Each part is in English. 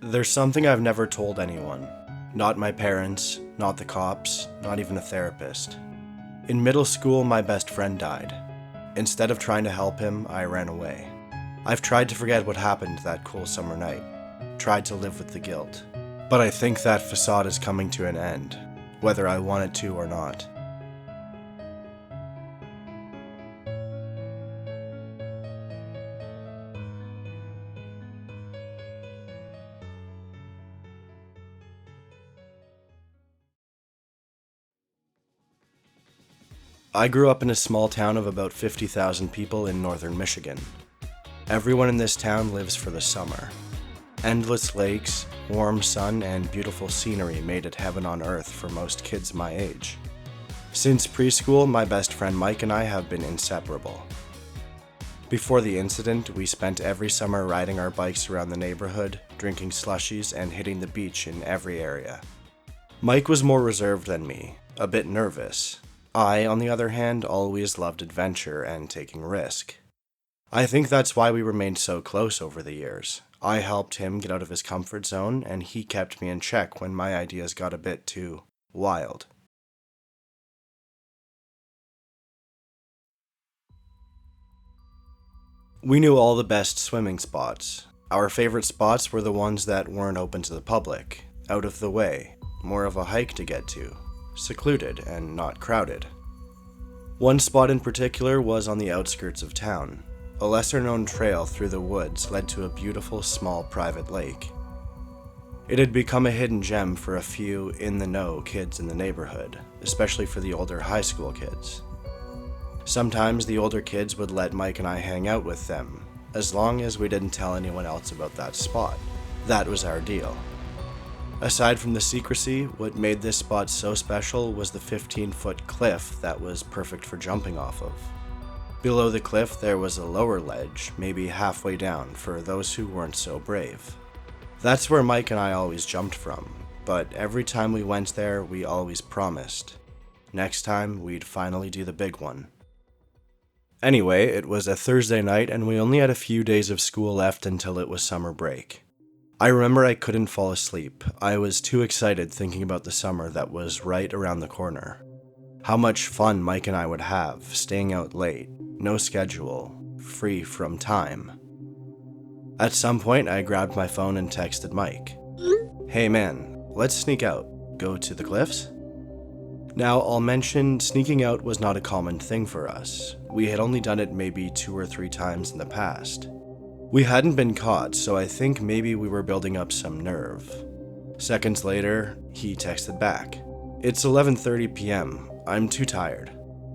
There's something I've never told anyone. Not my parents, not the cops, not even a therapist. In middle school, my best friend died. Instead of trying to help him, I ran away. I've tried to forget what happened that cool summer night, tried to live with the guilt. But I think that facade is coming to an end, whether I want it to or not. I grew up in a small town of about 50,000 people in northern Michigan. Everyone in this town lives for the summer. Endless lakes, warm sun, and beautiful scenery made it heaven on earth for most kids my age. Since preschool, my best friend Mike and I have been inseparable. Before the incident, we spent every summer riding our bikes around the neighborhood, drinking slushies, and hitting the beach in every area. Mike was more reserved than me, a bit nervous. I, on the other hand, always loved adventure and taking risk. I think that's why we remained so close over the years. I helped him get out of his comfort zone, and he kept me in check when my ideas got a bit too wild. We knew all the best swimming spots. Our favorite spots were the ones that weren't open to the public, out of the way, more of a hike to get to, secluded and not crowded. One spot in particular was on the outskirts of town. A lesser-known trail through the woods led to a beautiful small private lake. It had become a hidden gem for a few in-the-know kids in the neighborhood, especially for the older high school kids. Sometimes the older kids would let Mike and I hang out with them, as long as we didn't tell anyone else about that spot. That was our deal. Aside from the secrecy, what made this spot so special was the 15-foot cliff that was perfect for jumping off of. Below the cliff there was a lower ledge, maybe halfway down, for those who weren't so brave. That's where Mike and I always jumped from, but every time we went there, we always promised. Next time, we'd finally do the big one. Anyway, it was a Thursday night and we only had a few days of school left until it was summer break. I remember I couldn't fall asleep. I was too excited thinking about the summer that was right around the corner. How much fun Mike and I would have, staying out late, no schedule, free from time. At some point, I grabbed my phone and texted Mike. "Hey man, let's sneak out. Go to the cliffs?" Now, I'll mention sneaking out was not a common thing for us. We had only done it maybe 2 or 3 times in the past. We hadn't been caught, so I think maybe we were building up some nerve. Seconds later, he texted back. "It's 11:30 p.m. I'm too tired."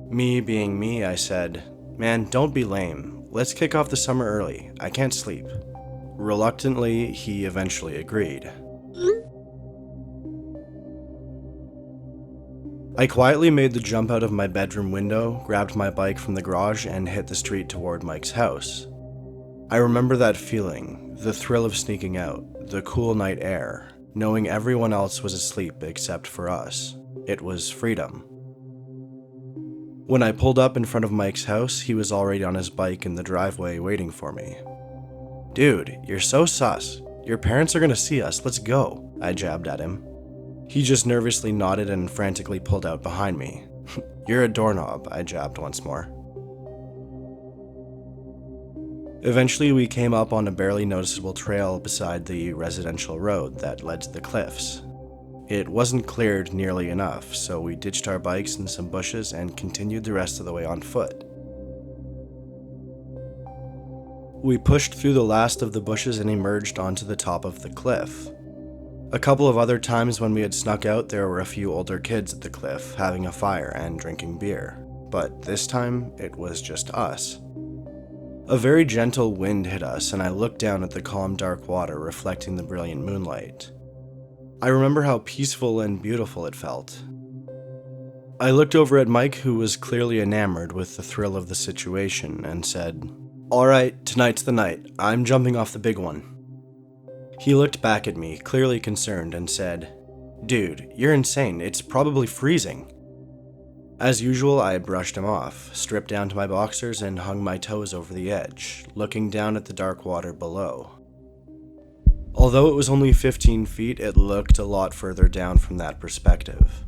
Me being me, I said, "Man, don't be lame. Let's kick off the summer early. I can't sleep." Reluctantly, he eventually agreed. I quietly made the jump out of my bedroom window, grabbed my bike from the garage, and hit the street toward Mike's house. I remember that feeling, the thrill of sneaking out, the cool night air, knowing everyone else was asleep except for us. It was freedom. When I pulled up in front of Mike's house, he was already on his bike in the driveway waiting for me. "Dude, you're so sus. Your parents are gonna see us, let's go," I jabbed at him. He just nervously nodded and frantically pulled out behind me. "You're a doorknob," I jabbed once more. Eventually, we came up on a barely noticeable trail beside the residential road that led to the cliffs. It wasn't cleared nearly enough, so we ditched our bikes in some bushes and continued the rest of the way on foot. We pushed through the last of the bushes and emerged onto the top of the cliff. A couple of other times when we had snuck out, there were a few older kids at the cliff, having a fire and drinking beer. But this time, it was just us. A very gentle wind hit us, and I looked down at the calm dark water reflecting the brilliant moonlight. I remember how peaceful and beautiful it felt. I looked over at Mike, who was clearly enamored with the thrill of the situation, and said, "Alright, tonight's the night. I'm jumping off the big one." He looked back at me, clearly concerned, and said, "Dude, you're insane. It's probably freezing." As usual, I brushed him off, stripped down to my boxers, and hung my toes over the edge, looking down at the dark water below. Although it was only 15 feet, it looked a lot further down from that perspective.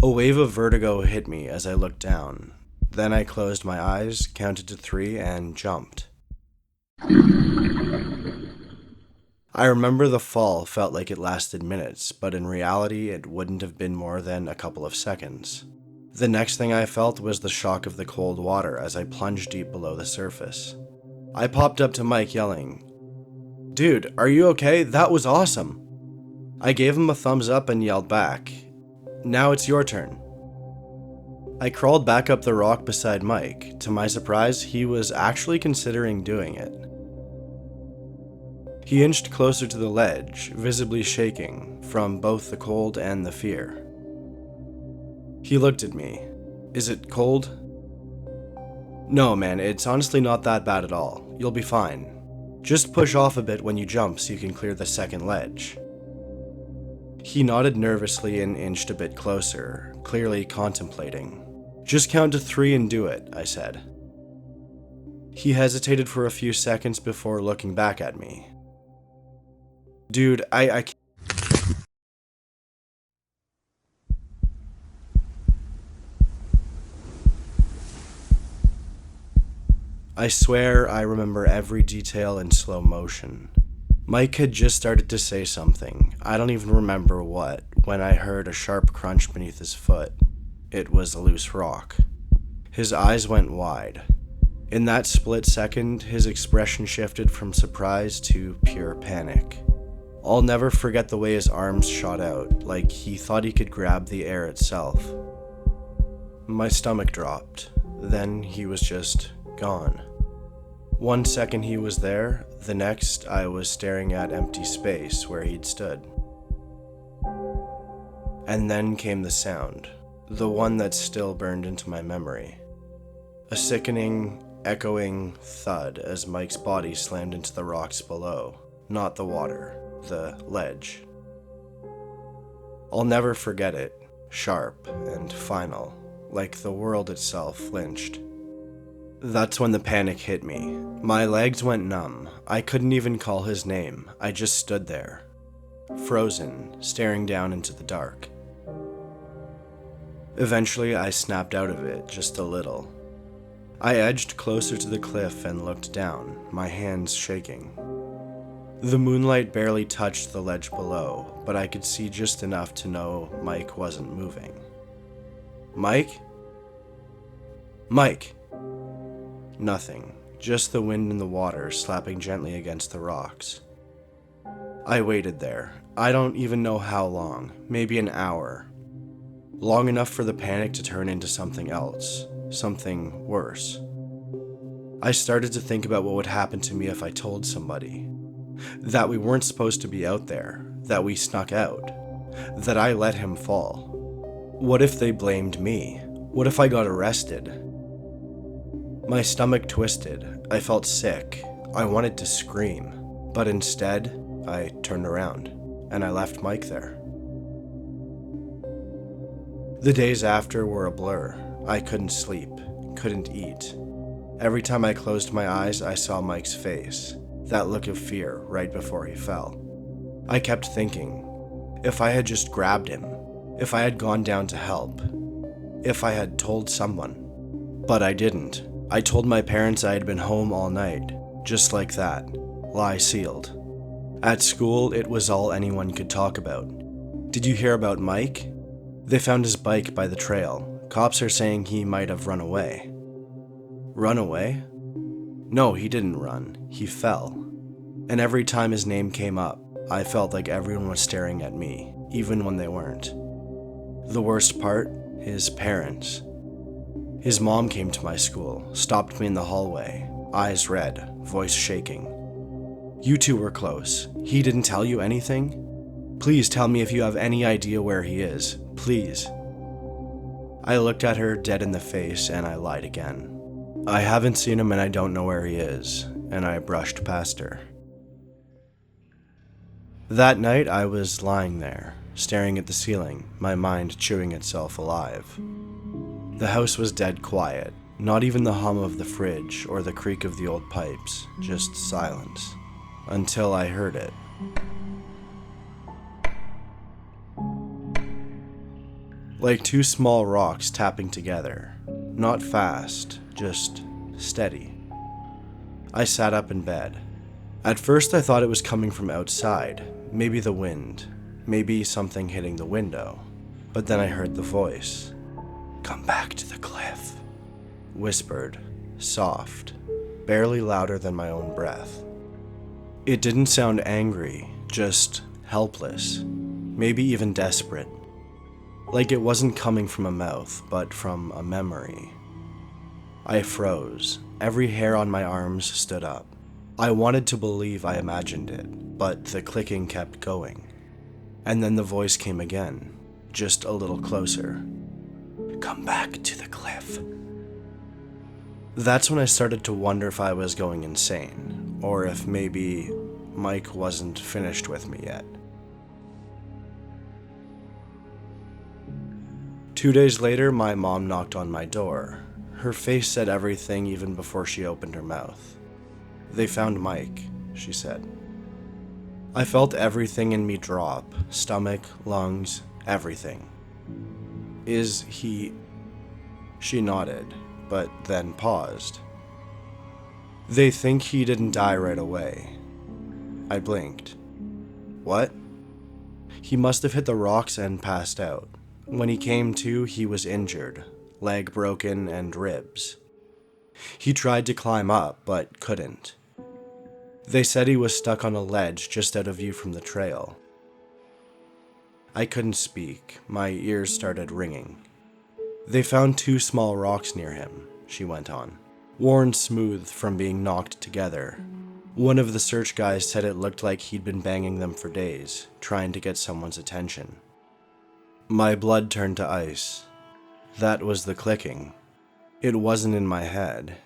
A wave of vertigo hit me as I looked down. Then I closed my eyes, counted to 3, and jumped. I remember the fall felt like it lasted minutes, but in reality it wouldn't have been more than a couple of seconds. The next thing I felt was the shock of the cold water as I plunged deep below the surface. I popped up to Mike yelling, "Dude, are you okay? That was awesome!" I gave him a thumbs up and yelled back, "Now it's your turn." I crawled back up the rock beside Mike. To my surprise, he was actually considering doing it. He inched closer to the ledge, visibly shaking from both the cold and the fear. He looked at me. "Is it cold?" "No, man, it's honestly not that bad at all. You'll be fine. Just push off a bit when you jump so you can clear the second ledge." He nodded nervously and inched a bit closer, clearly contemplating. "Just count to 3 and do it," I said. He hesitated for a few seconds before looking back at me. "Dude, I can't." I swear I remember every detail in slow motion. Mike had just started to say something, I don't even remember what, when I heard a sharp crunch beneath his foot. It was a loose rock. His eyes went wide. In that split second, his expression shifted from surprise to pure panic. I'll never forget the way his arms shot out, like he thought he could grab the air itself. My stomach dropped. Then he was just gone. One second he was there, the next I was staring at empty space where he'd stood. And then came the sound, the one that still burned into my memory. A sickening, echoing thud as Mike's body slammed into the rocks below, not the water, the ledge. I'll never forget it, sharp and final, like the world itself flinched. That's when the panic hit me. My legs went numb. I couldn't even call his name. I just stood there, frozen, staring down into the dark. Eventually, I snapped out of it, just a little. I edged closer to the cliff and looked down, my hands shaking. The moonlight barely touched the ledge below, but I could see just enough to know Mike wasn't moving. "Mike? Mike!" Nothing, just the wind and the water slapping gently against the rocks. I waited there. I don't even know how long, maybe an hour. Long enough for the panic to turn into something else, something worse. I started to think about what would happen to me if I told somebody. That we weren't supposed to be out there, that we snuck out, that I let him fall. What if they blamed me? What if I got arrested? My stomach twisted. I felt sick. I wanted to scream. But instead, I turned around, and I left Mike there. The days after were a blur. I couldn't sleep, couldn't eat. Every time I closed my eyes, I saw Mike's face, that look of fear right before he fell. I kept thinking, if I had just grabbed him, if I had gone down to help, if I had told someone. But I didn't. I told my parents I had been home all night, just like that, lie sealed. At school, it was all anyone could talk about. "Did you hear about Mike? They found his bike by the trail. Cops are saying he might have run away." Run away? No, he didn't run. He fell. And every time his name came up, I felt like everyone was staring at me, even when they weren't. The worst part? His parents. His mom came to my school, stopped me in the hallway, eyes red, voice shaking. "You two were close. He didn't tell you anything? Please tell me if you have any idea where he is. Please." I looked at her dead in the face and I lied again. "I haven't seen him and I don't know where he is," and I brushed past her. That night I was lying there, staring at the ceiling, my mind chewing itself alive. The house was dead quiet. Not even the hum of the fridge or the creak of the old pipes, just silence. Until I heard it. Like two small rocks tapping together. Not fast, just steady. I sat up in bed. At first I thought it was coming from outside, maybe the wind, maybe something hitting the window. But then I heard the voice. "Come back to the cliff." Whispered, soft, barely louder than my own breath. It didn't sound angry, just helpless, maybe even desperate. Like it wasn't coming from a mouth, but from a memory. I froze. Every hair on my arms stood up. I wanted to believe I imagined it, but the clicking kept going. And then the voice came again, just a little closer. "Come back to the cliff." That's when I started to wonder if I was going insane, or if maybe Mike wasn't finished with me yet. 2 days later, my mom knocked on my door. Her face said everything even before she opened her mouth. "They found Mike," she said. I felt everything in me drop, stomach, lungs, everything. "Is he..." She nodded, but then paused. "They think he didn't die right away." I blinked. "What?" "He must have hit the rocks and passed out. When he came to, he was injured, leg broken and ribs. He tried to climb up, but couldn't. They said he was stuck on a ledge just out of view from the trail." I couldn't speak. My ears started ringing. "They found 2 small rocks near him," she went on, "worn smooth from being knocked together. One of the search guys said it looked like he'd been banging them for days, trying to get someone's attention." My blood turned to ice. That was the clicking. It wasn't in my head.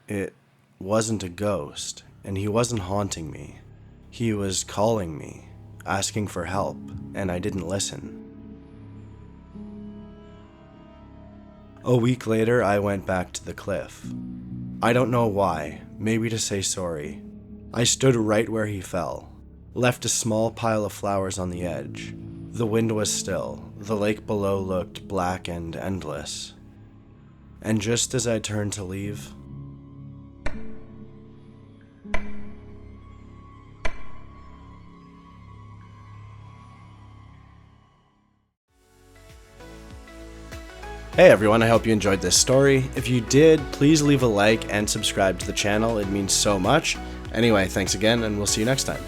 It wasn't a ghost, and he wasn't haunting me. He was calling me, asking for help, and I didn't listen. A week later, I went back to the cliff. I don't know why, maybe to say sorry. I stood right where he fell, left a small pile of flowers on the edge. The wind was still, the lake below looked black and endless. And just as I turned to leave, Hey everyone, I hope you enjoyed this story. If you did, please leave a like and subscribe to the channel. It means so much. Anyway, thanks again, and we'll see you next time.